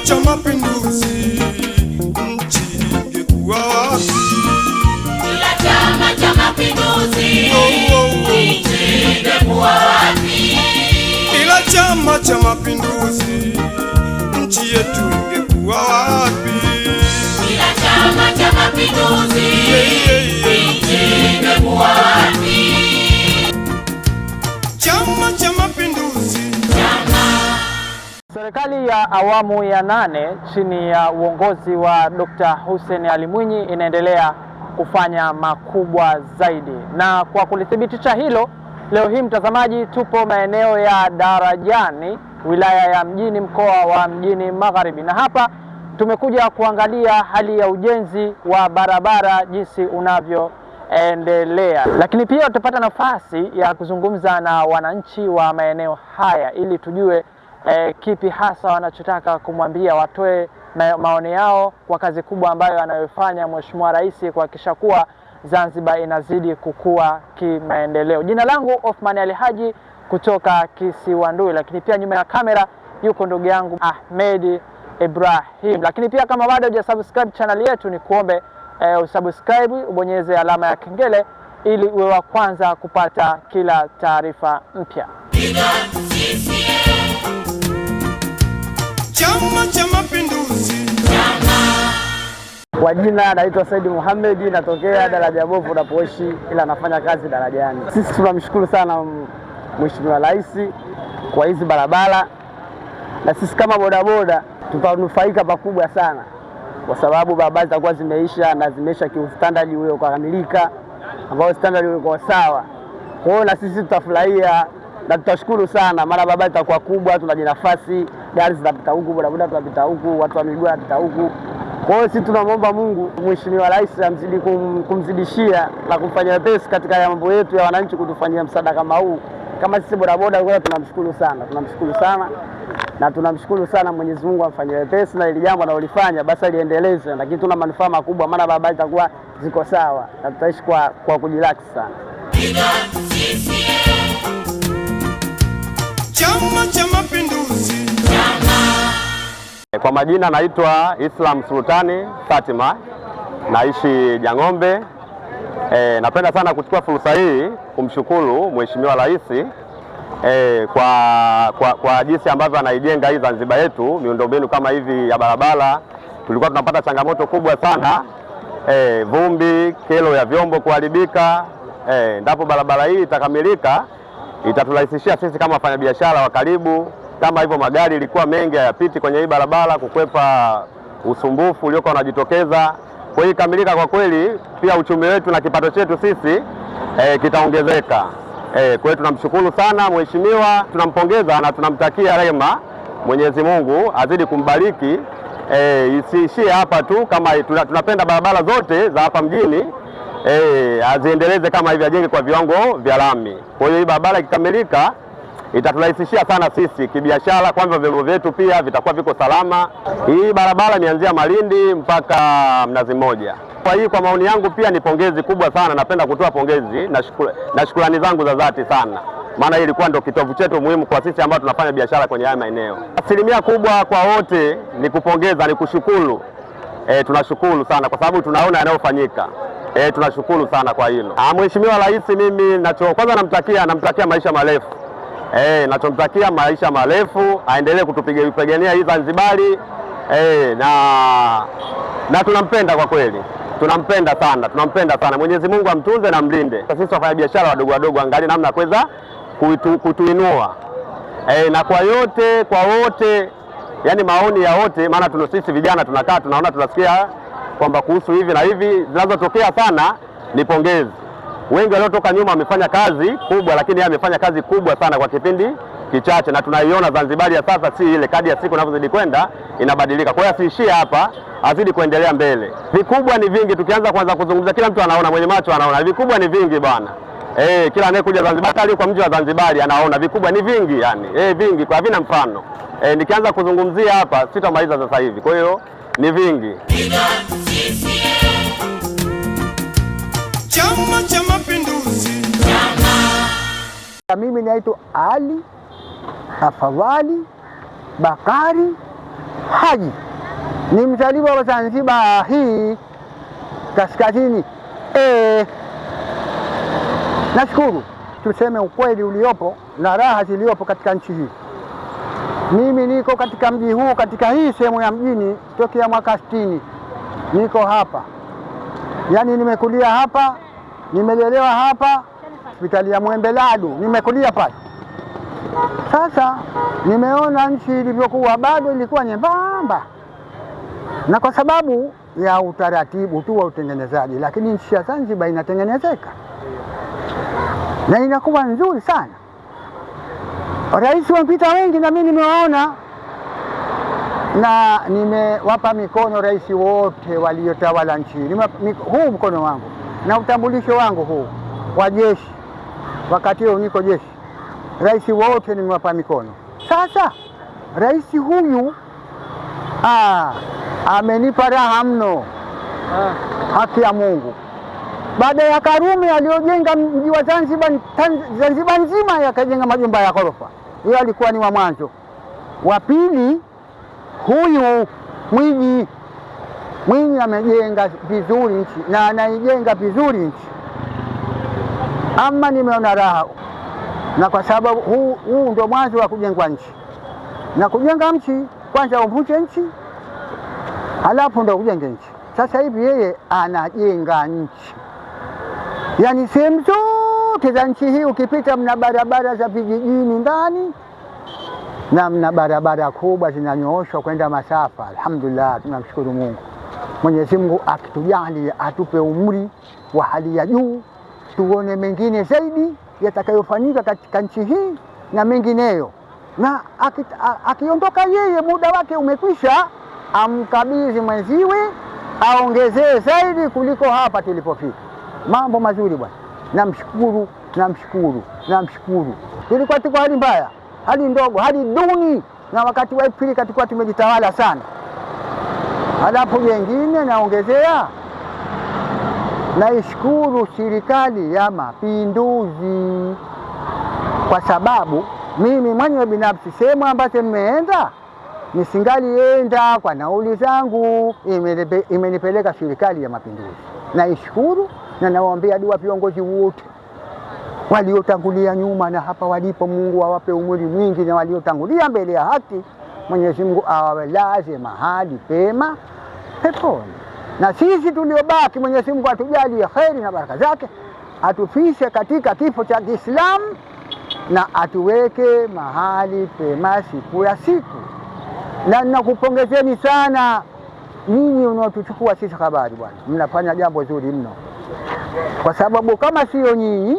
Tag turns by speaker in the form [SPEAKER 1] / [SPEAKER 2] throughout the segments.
[SPEAKER 1] cha Mapinduzi, nchi ingekuwa wapi?
[SPEAKER 2] Bila Chama cha Mapinduzi, nchi ingekuwa wapi?
[SPEAKER 1] Bila Chama cha Mapinduzi, nchi yetu ingekuwa wapi?
[SPEAKER 2] Bila Chama cha Mapinduzi, nchi ingekuwa wapi?
[SPEAKER 1] Chama cha Mapinduzi.
[SPEAKER 3] Serikali ya awamu ya 8 chini ya uongozi wa Dr. Hussein Ali Mwinyi inaendelea kufanya makubwa zaidi, na kwa kulithibitisha hilo, leo hii mtazamaji, tupo maeneo ya Darajani, wilaya ya Mjini, mkoa wa Mjini Magharibi, na hapa tumekuja kuangalia hali ya ujenzi wa barabara jinsi unavyoendelea, lakini pia tutapata nafasi ya kuzungumza na wananchi wa maeneo haya ili tujue kipi hasa wanachotaka kumwambia, watoe maoni yao kwa kazi kubwa ambayo anayofanya Mheshimiwa Rais kuhakikisha kuwa Zanzibar inazidi kukua kimaendeleo. Jina langu Othman Ali Haji kutoka Kisiwandui, lakini pia nyuma ya kamera yuko ndugu yangu Ahmed Ibrahim. Lakini pia kama bado hujasubscribe channel yetu, ni kuombe usubscribe, ubonyeze alama ya kengele ili uwe wa kwanza kupata kila taarifa mpya.
[SPEAKER 1] Chama cha Mapinduzi.
[SPEAKER 4] Kwa jina naitwa Said Mohamed, natokea Daraja Bovu na Poshi, ila nafanya kazi Darajani. Sisi tunamshukuru sana Mheshimiwa Rais kwa hizi barabara, na sisi kama bodaboda tutanufaika pakubwa sana, kwa sababu barabara zitakuwa zimeisha na zimeisha kiustandard ule ukamilika, ambao standard ule uko sawa. Kwa hiyo na sisi tutafurahia na tutashukuru sana, maana barabara itakuwa kubwa, tunajinafasi, gari zinapita huku, bodaboda tunapita huku, watu wa miguu wanapita huku. Kwa hiyo sisi tunamwomba Mungu Mheshimiwa Rais amzidi kumzidishia na kumfanyia wepesi katika mambo yetu ya wananchi, kutufanyia msaada kama huu. Kama sisi bodaboda kwa tunamshukuru sana na tunamshukuru sana Mwenyezi Mungu amfanyie wepesi, na ile jambo analolifanya basi aliendeleze, lakini tuna manufaa makubwa, maana barabara itakuwa ziko sawa na tutaishi kwa kujirelax sana.
[SPEAKER 1] Chama cha Mapinduzi.
[SPEAKER 5] Kwa majina naitwa Islam Sultani Fatima, naishi Jang'ombe. Napenda sana kuchukua fursa hii kumshukuru Mheshimiwa Rais kwa jinsi ambavyo anaijenga hii Zanzibar yetu, miundombinu kama hivi ya barabara. Tulikuwa tunapata changamoto kubwa sana, vumbi, kero ya vyombo kuharibika. Ndipo barabara hii itakamilika, itaturahisishia sisi kama wafanyabiashara wa karibu. Kama hivyo magari ilikuwa mengi hayapiti kwenye hii barabara, kukwepa usumbufu uliokuwa unajitokeza. Kwa hiyo kamilika, kwa kweli pia uchumi wetu na kipato chetu sisi kitaongezeka. Kwa hiyo tunamshukuru sana mheshimiwa, tunampongeza na tunamtakia rehema. Mwenyezi Mungu azidi kumbariki, isiishie hapa tu. Kama tunapenda barabara zote za hapa mjini aziendeleze kama hivi, ajenge kwa viwango vya lami. Kwa hiyo hii barabara ikikamilika itaturahisishia sana sisi kibiashara, kwamba vyombo vyetu pia vitakuwa viko salama. Hii barabara imeanzia Malindi mpaka Mnazi Mmoja. Kwa hiyo kwa maoni yangu pia ni pongezi kubwa sana, napenda kutoa pongezi na shukrani zangu za dhati sana, maana hii ilikuwa ndio kitovu chetu muhimu kwa sisi ambao tunafanya biashara kwenye haya maeneo. Asilimia kubwa kwa wote ni kupongeza, ni kushukuru. Tunashukuru sana kwa sababu tunaona yanayofanyika. Tunashukuru sana kwa hilo. Mheshimiwa Rais, mimi kwanza namtakia maisha marefu. Nachomtakia maisha marefu, aendelee kutupigania hii Zanzibari. Na tunampenda kwa kweli. Tunampenda sana. Mwenyezi Mungu amtunze na mlinde. Sisi wafanya biashara wadogo angalia namna kuweza kutuinua. Na kwa wote, yani maoni ya wote, maana sisi vijana tunakaa tunaona tunasikia kwamba kuhusu hivi na hivi zinazotokea sana, ni pongezi. Wengi waliotoka nyuma wamefanya kazi kubwa, lakini yeye amefanya kazi kubwa sana kwa kipindi kichache, na tunaiona Zanzibar ya sasa si ile, kadi ya siku inavyozidi kwenda inabadilika. Kwa hiyo asiishie hapa, azidi kuendelea mbele. Vikubwa ni vingi, tukianza kwanza kuzungumza kila mtu anaona, mwenye macho anaona. Vikubwa ni vingi bwana. Kila anayekuja Zanzibar, hata kwa mji wa Zanzibar anaona vikubwa ni vingi yani. Vingi kwa havina mfano. Nikianza kuzungumzia hapa sitamaliza sasa hivi. Kwa hiyo ni vingi.
[SPEAKER 1] Chama cha Mapinduzi.
[SPEAKER 4] Mimi naitwa Ali Afadhali Bakari
[SPEAKER 6] Haji ni mzaliwa wa Zanzibar hii kaskazini. Nashukuru, tuseme ukweli uliopo na raha ziliopo katika nchi hii. Mimi niko katika mji huu, katika hii sehemu ya mjini tokea mwaka 60. Niko hapa, yaani nimekulia hapa, nimelelewa hapa, hospitali ya Mwembeladu nimekulia pale. Sasa nimeona nchi ilivyokuwa, bado ilikuwa nyembamba, na kwa sababu ya utaratibu tu wa utengenezaji, lakini nchi ya Zanzibar inatengenezeka na inakuwa nzuri sana. Rais wamepita wengi na mimi nimewaona, na nimewapa mikono rais wote waliotawala nchi. Huu mkono wangu na utambulisho wangu huu wa jeshi, wakati huo niko jeshi, rais wote nimewapa mikono. Sasa rais huyu amenipa raha mno, haki ya Mungu. Baada ya Karume aliojenga mji wa Zanzibar, Zanzibar nzima yakajenga majumba ya ghorofa. Hiyo alikuwa ni wa mwanzo. Wa pili huyu Mwinyi amejenga vizuri nchi na anaijenga vizuri nchi. Ama nimeona raha, na kwa sababu huu ndio mwanzo wa kujengwa nchi, na kujenga nchi kwanza uvunje nchi halafu ndio ujenge nchi. Sasa hivi yeye anajenga nchi, yaani sehemu zote za nchi hii ukipita, mna barabara za vijijini ndani na mna barabara kubwa zinanyooshwa kwenda masafa. Alhamdulillah, tunamshukuru Mungu. Mwenyezi Mungu akitujali atupe umri wa hali ya juu, tuone mengine zaidi yatakayofanyika katika nchi hii na mengineyo, na akiondoka yeye muda wake umekwisha, amkabidhi mwenziwe aongezee zaidi kuliko hapa tulipofika. Mambo mazuri bwana, namshukuru. Tulikuwa tuko hali mbaya, hali ndogo, hali duni, na wakati wa pili tulikuwa tumejitawala sana. Halafu jengine naongezea, naishukuru serikali ya Mapinduzi, kwa sababu mimi mwenyewe binafsi sehemu ambazo nimeenda nisingalienda kwa nauli zangu, imenipeleka serikali ya Mapinduzi. Naishukuru na nawaombea dua viongozi wote waliotangulia nyuma na hapa walipo. Mungu awape umri mwingi, na waliotangulia mbele ya haki Mwenyezi Mungu awalaze mahali pema peponi, na sisi tuliobaki Mwenyezi Mungu atujalie kheri na baraka zake, atufishe katika kifo cha Kiislamu na atuweke mahali pema siku ya siku. Na nakupongezeni sana nyinyi unaotuchukua sisi habari bwana, mnafanya jambo zuri mno, kwa sababu kama sio nyinyi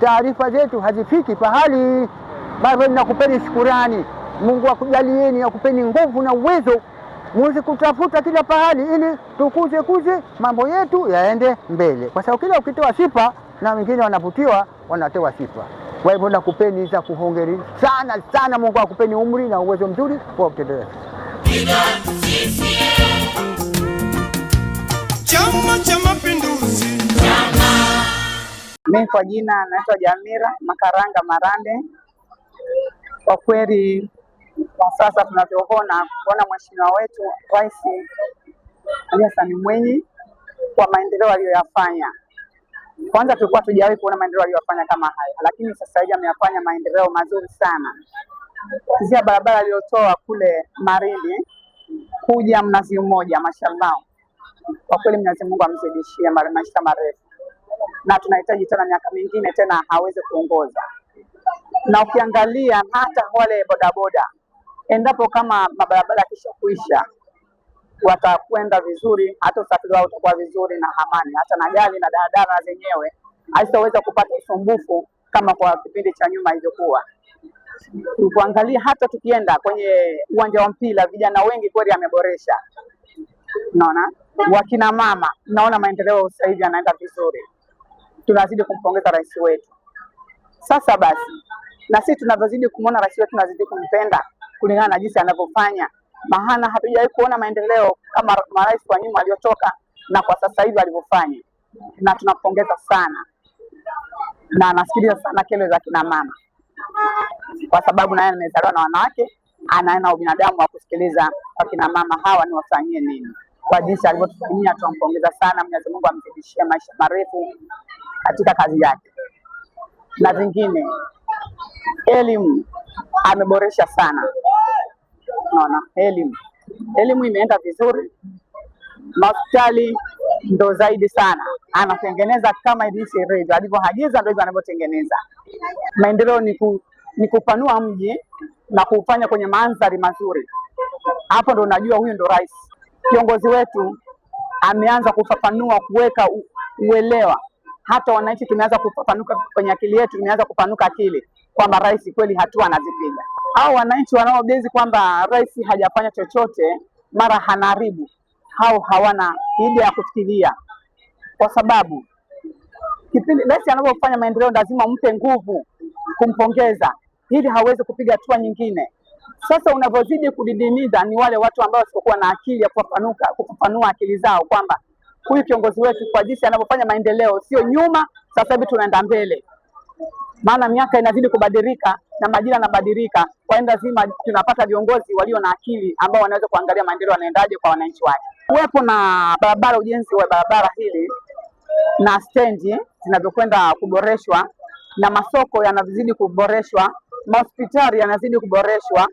[SPEAKER 6] taarifa zetu hazifiki pahali. Bado nakupeni shukurani. Mungu akujalieni, akupeni nguvu na uwezo muweze kutafuta kila pahali, ili tukuze mambo yetu yaende mbele, kwa sababu kila ukitoa sifa na wengine wanavutiwa wanatewa sifa. Kwa hivyo nakupeni za kuhongeri sana. Mungu akupeni umri na uwezo mzuri kwa kutendelea.
[SPEAKER 1] Chama cha Mapinduzi.
[SPEAKER 7] Mimi kwa jina naitwa Jamira Makaranga Marande. Kwa kweli kwa sasa tunavyoona mheshimiwa wetu Rais Hassan Mwinyi kwa maendeleo aliyoyafanya. Kwanza tulikuwa tujawahi kuona maendeleo aliyofanya kama haya, lakini sasa hivi ameyafanya maendeleo mazuri sana. Kizia barabara aliyotoa kule Marindi kuja Mnazi Mmoja, mashallah. Kwa kweli Mwenyezi Mungu amzidishie maisha marefu, na tunahitaji tena miaka mingine tena aweze kuongoza. Na ukiangalia hata wale bodaboda, endapo kama mabarabara kisha kuisha, watakwenda vizuri, hata usafiri wao utakuwa vizuri na amani, hata na gari na daladala zenyewe hazitaweza kupata usumbufu kama kwa kipindi cha nyuma ilivyokuwa. Kuangalia hata tukienda kwenye uwanja wa mpira, vijana wengi kweli ameboresha. Unaona, wakina mama naona maendeleo sasa hivi yanaenda vizuri. Tunazidi kumpongeza rais wetu. Sasa basi, na sisi tunavyozidi kumuona rais wetu tunazidi kumpenda kulingana na jinsi anavyofanya. Maana hatujawahi kuona maendeleo kama marais wa nyuma waliotoka na kwa sasa hivi alivyofanya. Na tunampongeza sana. Na nasikiliza sana kero za kina mama, kwa sababu naye nimezaliwa na wanawake anaena ubinadamu wa kusikiliza wakina mama hawa ni wafanyie nini. Kwa jinsi alivyotufanyia tunampongeza sana. Mwenyezi Mungu amzidishie maisha marefu katika kazi yake. Na vingine, elimu ameboresha sana. Unaona, elimu imeenda vizuri. Hospitali ndo zaidi sana, anatengeneza kama jinsi redio alivyoagiza, ndio hivyo anavyotengeneza. Maendeleo ni kupanua mji na kufanya kwenye mandhari mazuri. Hapo ndo unajua huyu ndo rais. Kiongozi wetu ameanza kufafanua, kuweka uelewa. Hata wananchi tumeanza kufafanuka kwenye akili yetu, tumeanza kupanuka akili kwamba rais kweli hatua anazipiga. Hao wananchi wanaobezi kwamba rais hajafanya chochote, mara hanaribu, hao hawana idea ya kufikiria, kwa sababu kipindi rais anapofanya maendeleo lazima mpe nguvu, kumpongeza ili hawezi kupiga hatua nyingine. Sasa unavyozidi kudidimiza ni wale watu ambao wasiokuwa na akili ya kufafanua akili zao kwamba huyu kiongozi wetu kwa jinsi anavyofanya maendeleo sio nyuma, sasa hivi tunaenda mbele. Maana miaka inazidi kubadilika na majira yanabadilika, kwa hiyo lazima tunapata viongozi walio na akili ambao wanaweza kuangalia maendeleo yanaendaje kwa wananchi wake. Kuwepo na barabara, ujenzi wa barabara hili na stendi zinavyokwenda kuboreshwa, na masoko yanazidi kuboreshwa, hospitali yanazidi kuboreshwa,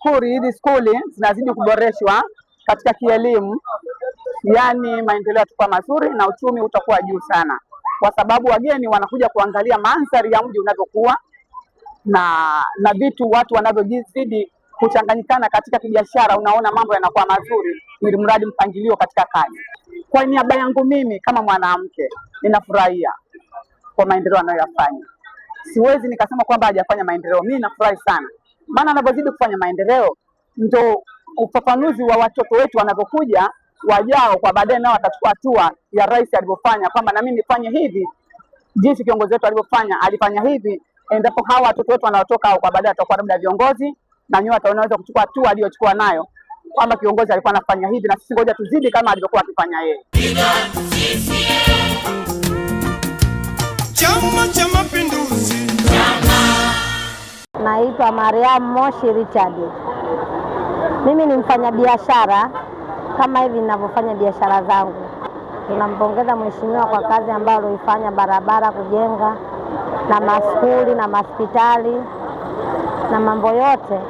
[SPEAKER 7] skuli zinazidi kuboreshwa katika kielimu. Yani maendeleo yatakuwa mazuri na uchumi utakuwa juu sana, kwa sababu wageni wanakuja kuangalia mandhari ya mji unavyokuwa na vitu watu wanavyozidi kuchanganyikana katika kibiashara. Unaona mambo yanakuwa mazuri, ili mradi mpangilio katika kazi. Kwa niaba yangu mimi kama mwanamke ninafurahia kwa maendeleo anayoyafanya. Siwezi nikasema kwamba hajafanya maendeleo. Mimi nafurahi sana, maana anapozidi kufanya maendeleo ndio ufafanuzi wa watoto wetu wanavyokuja wajao, kwa baadaye nao watachukua hatua ya rais alivyofanya, kwamba na mimi nifanye hivi jinsi kiongozi wetu alivyofanya, alifanya hivi. Endapo hawa watoto wetu wanaotoka au kwa baadaye watakuwa labda viongozi, na nyinyi wanaweza kuchukua hatua aliyochukua nayo, kwamba kiongozi alikuwa anafanya hivi na sisi ngoja tuzidi kama alivyokuwa akifanya yeye.
[SPEAKER 1] Chama cha Mapinduzi.
[SPEAKER 8] Naitwa Mariam Moshi Richard. Mimi ni mfanyabiashara kama hivi ninavyofanya biashara zangu. Tunampongeza mheshimiwa kwa kazi ambayo alifanya, barabara kujenga na maskuli na hospitali na mambo yote.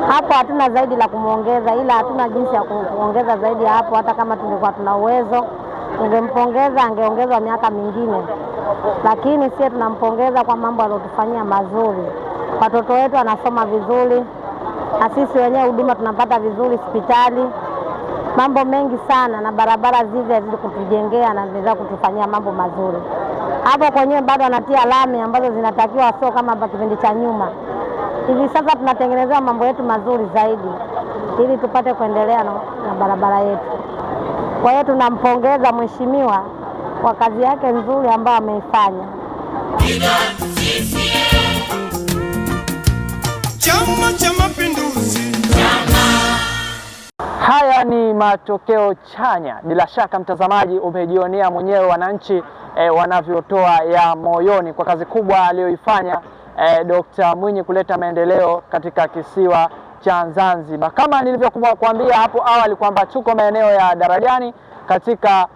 [SPEAKER 8] Hapo hatuna zaidi la kumuongeza, ila hatuna jinsi ya kuongeza zaidi ya hapo. Hata kama tungekuwa tuna uwezo tungempongeza, angeongezwa miaka mingine, lakini sisi tunampongeza kwa mambo aliyotufanyia mazuri. Watoto wetu wanasoma vizuri, na sisi wenyewe huduma tunapata vizuri hospitali, mambo mengi sana, na barabara zile kutujengea na zile kutufanyia mambo mazuri. Hapo kwenyewe bado anatia lami ambazo zinatakiwa, sio kama kipindi cha nyuma. Hivi sasa tunatengenezea mambo yetu mazuri zaidi ili tupate kuendelea na barabara yetu. Kwa hiyo tunampongeza mheshimiwa kwa kazi yake nzuri ambayo ameifanya.
[SPEAKER 1] Chama cha Mapinduzi.
[SPEAKER 3] Haya ni matokeo chanya. Bila shaka mtazamaji, umejionea mwenyewe wananchi wanavyotoa ya moyoni kwa kazi kubwa aliyoifanya Dr. Mwinyi kuleta maendeleo katika kisiwa cha Zanzibar. Kama nilivyokuambia hapo awali kwamba tuko maeneo ya Darajani katika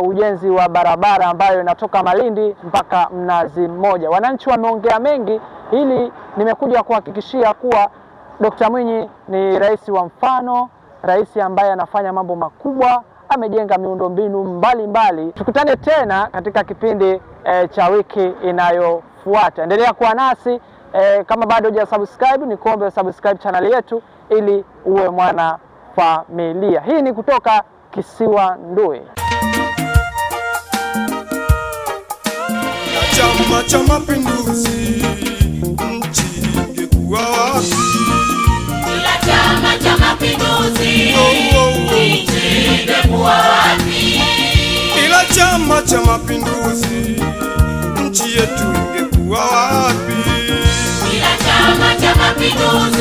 [SPEAKER 3] ujenzi wa barabara ambayo inatoka Malindi mpaka Mnazi Mmoja. Wananchi wameongea mengi, ili nimekuja kuhakikishia kuwa Dr. Mwinyi ni rais wa mfano, rais ambaye anafanya mambo makubwa, amejenga miundombinu mbalimbali. Tukutane tena katika kipindi cha wiki inayofuata. Endelea kuwa nasi. Kama bado hujasubscribe, ni kuombe subscribe channel yetu ili uwe mwana familia. Hii ni kutoka Kisiwa Ndui.
[SPEAKER 1] Chama cha Mapinduzi, nchi ingekuwa wapi?
[SPEAKER 2] Bila Chama cha Mapinduzi, nchi ingekuwa wapi?
[SPEAKER 1] Bila Chama cha Mapinduzi, nchi yetu ingekuwa wapi?
[SPEAKER 2] Bila Chama cha Mapinduzi.